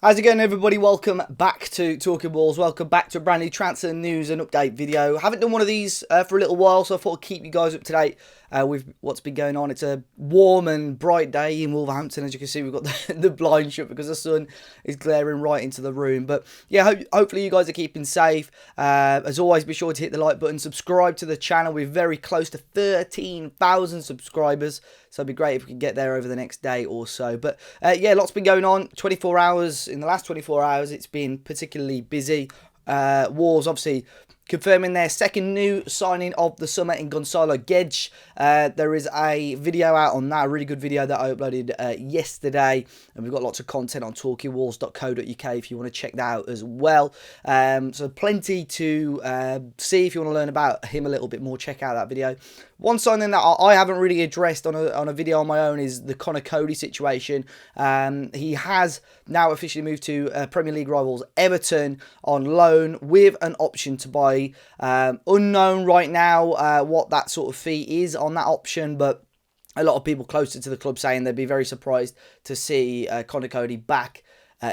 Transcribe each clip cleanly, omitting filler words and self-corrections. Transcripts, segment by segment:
How's it going, everybody? Welcome back to Talking Balls. Welcome back to a brand new transfer news and update video. Haven't done one of these for a little while, so I thought I'd keep you guys up to date with what's been going on. It's a warm and bright day in Wolverhampton. As you can see, we've got the blind shut because the sun is glaring right into the room. But yeah, hopefully you guys are keeping safe. As always, be sure to hit the like button, subscribe to the channel. We're very close to 13,000 subscribers, so it'd be great if we could get there over the next day or so. But yeah, lots been going on. 24 hours. In the last 24 hours, it's been particularly busy. Wolves obviously confirming their second new signing of the summer in Gonzalo Guedes. There is a video out on that, a really good video that I uploaded yesterday, and we've got lots of content on talkingwalls.co.uk if you want to check that out as well. So plenty to see. If you want to learn about him a little bit more, check out that video. One signing that I haven't really addressed on a video on my own is the Conor Coady situation. He has now officially moved to Premier League rivals Everton on loan with an option to buy. Unknown right now what that sort of fee is on that option, but a lot of people closer to the club saying they'd be very surprised to see Conor Coady back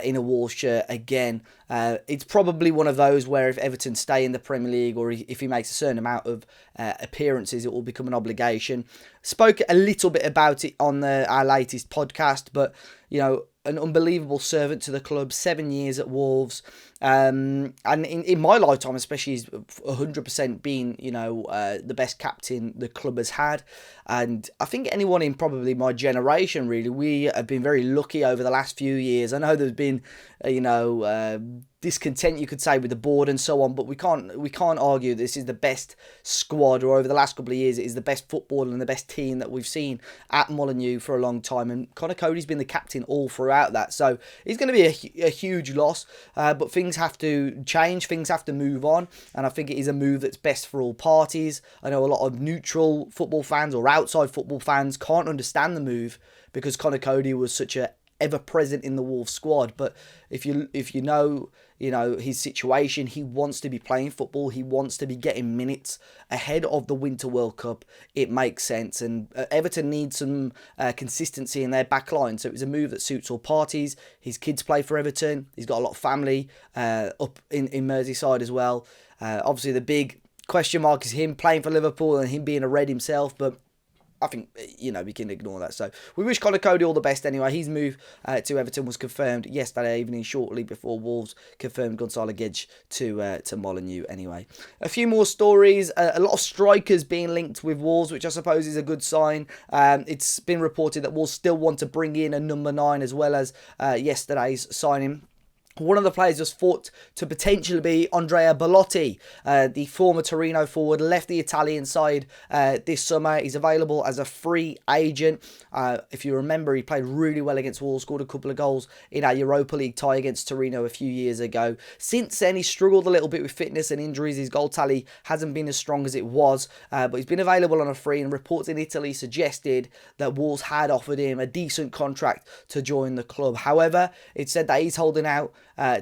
in a Wolves shirt again. It's probably one of those where if Everton stay in the Premier League, or if he makes a certain amount of appearances, it will become an obligation. Spoke a little bit about it on our latest podcast, but you know, an unbelievable servant to the club, 7 years at Wolves, and in my lifetime especially, he's 100% been, you know, the best captain the club has had. And I think anyone in probably my generation, really, we have been very lucky over the last few years. I know there's been discontent, you could say, with the board and so on, but we can't argue this is the best squad, or over the last couple of years it is the best football and the best team that we've seen at Molineux for a long time. And Conor Coady's been the captain all throughout that, so it's going to be a huge loss, but things have to change, things have to move on, and I think it is a move that's best for all parties. I know a lot of neutral football fans or outside football fans can't understand the move because Conor Coady was such a ever present in the Wolves squad, but if you know his situation, he wants to be playing football, he wants to be getting minutes ahead of the Winter World Cup. It makes sense, and Everton needs some consistency in their back line, so it's a move that suits all parties. His kids play for Everton, he's got a lot of family up in Merseyside as well. Obviously the big question mark is him playing for Liverpool and him being a Red himself, but I think, you know, we can ignore that. So we wish Conor Coady all the best anyway. His move to Everton was confirmed yesterday evening, shortly before Wolves confirmed Gonzalo Guedes to Molineux anyway. A few more stories. A lot of strikers being linked with Wolves, which I suppose is a good sign. It's been reported that Wolves still want to bring in a number 9 as well as yesterday's signing. One of the players was thought to potentially be Andrea Belotti, the former Torino forward, left the Italian side this summer. He's available as a free agent. If you remember, he played really well against Wolves, scored a couple of goals in our Europa League tie against Torino a few years ago. Since then, he struggled a little bit with fitness and injuries. His goal tally hasn't been as strong as it was, but he's been available on a free, and reports in Italy suggested that Wolves had offered him a decent contract to join the club. However, it said that he's holding out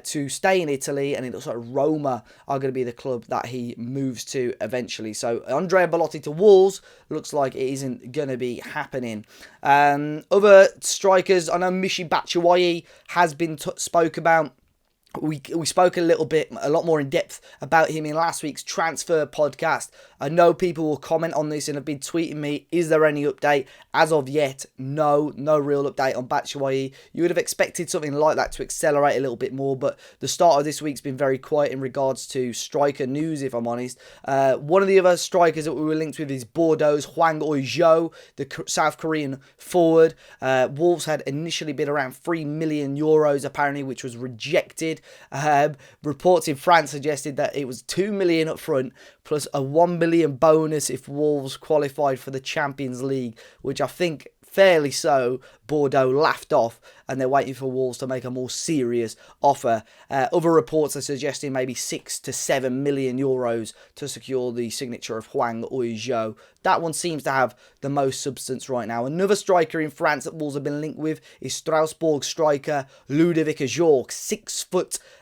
to stay in Italy, and it looks like Roma are going to be the club that he moves to eventually. So Andrea Belotti to Wolves looks like it isn't going to be happening. Other strikers, I know Michy Batshuayi has been spoke about. We spoke a lot more in depth about him in last week's transfer podcast. I know people will comment on this and have been tweeting me, is there any update? As of yet, no real update on Batshuayi. You would have expected something like that to accelerate a little bit more, but the start of this week's been very quiet in regards to striker news, if I'm honest. One of the other strikers that we were linked with is Bordeaux's Huang Bo, the South Korean forward. Wolves had initially bid around €3 million, apparently, which was rejected. Reports in France suggested that it was 2 million up front plus a 1 million bonus if Wolves qualified for the Champions League, which I think fairly so Bordeaux laughed off, and they're waiting for Wolves to make a more serious offer. Other reports are suggesting maybe 6 to 7 million euros to secure the signature of Huang Bo. That one seems to have the most substance right now. Another striker in France that Wolves have been linked with is Straussberg striker Ludovic Ajorc,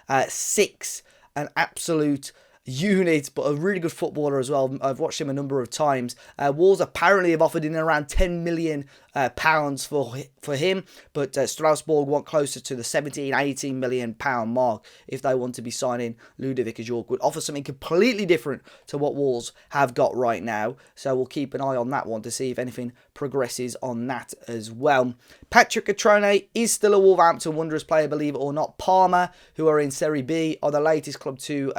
6'6", an absolute unit, but a really good footballer as well. I've watched him a number of times. Wolves apparently have offered in around £10 million for him, but Straussberg want closer to the £17-18 million mark if they want to be signing Ludovic Ajorc. Would offer something completely different to what Wolves have got right now, so we'll keep an eye on that one to see if anything progresses on that as well. Patrick Katrone is still a Wolverhampton Wanderers player, believe it or not. Parma, who are in Serie B, are the latest club to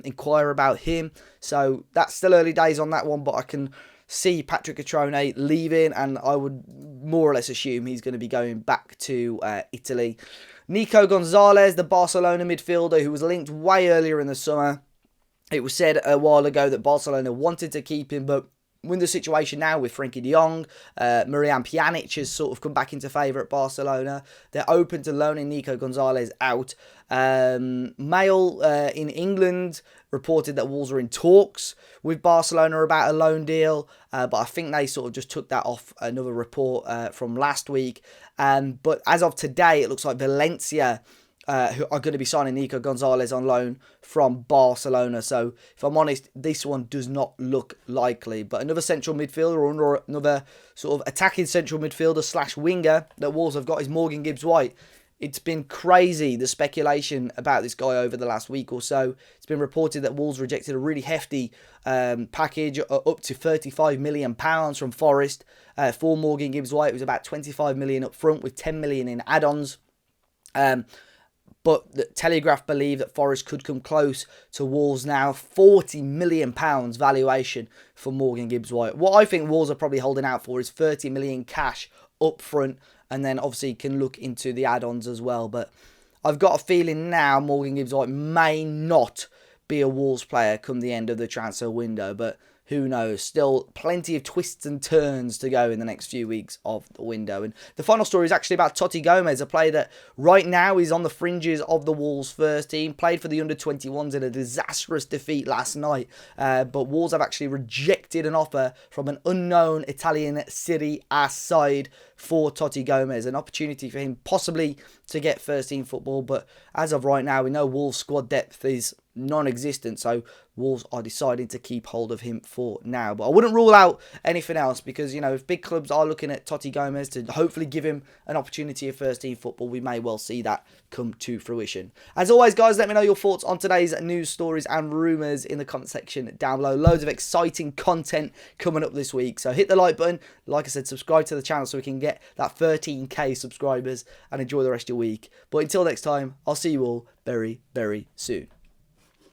inquire about him, so that's still early days on that one, but I can see Patrick Katrone leaving, and I would more or less assume he's going to be going back to Italy. Nico Gonzalez, the Barcelona midfielder who was linked way earlier in the summer. It was said a while ago that Barcelona wanted to keep him, but with the situation now with Frenkie de Jong, Marian Pjanic has sort of come back into favour at Barcelona. They're open to loaning Nico Gonzalez out. Mail in England reported that Wolves are in talks with Barcelona about a loan deal, but I think they sort of just took that off another report from last week. But as of today, it looks like Valencia who are going to be signing Nico Gonzalez on loan from Barcelona. So, if I'm honest, this one does not look likely. But another central midfielder or another sort of attacking central midfielder / winger that Wolves have got is Morgan Gibbs-White. It's been crazy, the speculation about this guy over the last week or so. It's been reported that Wolves rejected a really hefty package up to £35 million from Forest for Morgan Gibbs-White. It was about £25 million up front with £10 million in add-ons. But the Telegraph believe that Forest could come close to Wolves now. £40 million valuation for Morgan Gibbs-White. What I think Wolves are probably holding out for is £30 million cash up front, and then obviously can look into the add-ons as well. But I've got a feeling now Morgan Gibbs-White may not be a Wolves player come the end of the transfer window, but who knows? Still plenty of twists and turns to go in the next few weeks of the window. And the final story is actually about Toti Gomes, a player that right now is on the fringes of the Wolves first team. Played for the under-21s in a disastrous defeat last night. But Wolves have actually rejected an offer from an unknown Italian Serie A side for Toti Gomes. An opportunity for him possibly to get first team football. But as of right now, we know Wolves' squad depth is non-existent, so Wolves are deciding to keep hold of him for now. But I wouldn't rule out anything else, because, you know, if big clubs are looking at Toti Gomes to hopefully give him an opportunity of first team football, we may well see that come to fruition. As always, guys, let me know your thoughts on today's news stories and rumours in the comment section down below. Loads of exciting content coming up this week, so hit the like button. Like I said, subscribe to the channel so we can get that 13k subscribers, and enjoy the rest of your week. But until next time, I'll see you all very, very soon.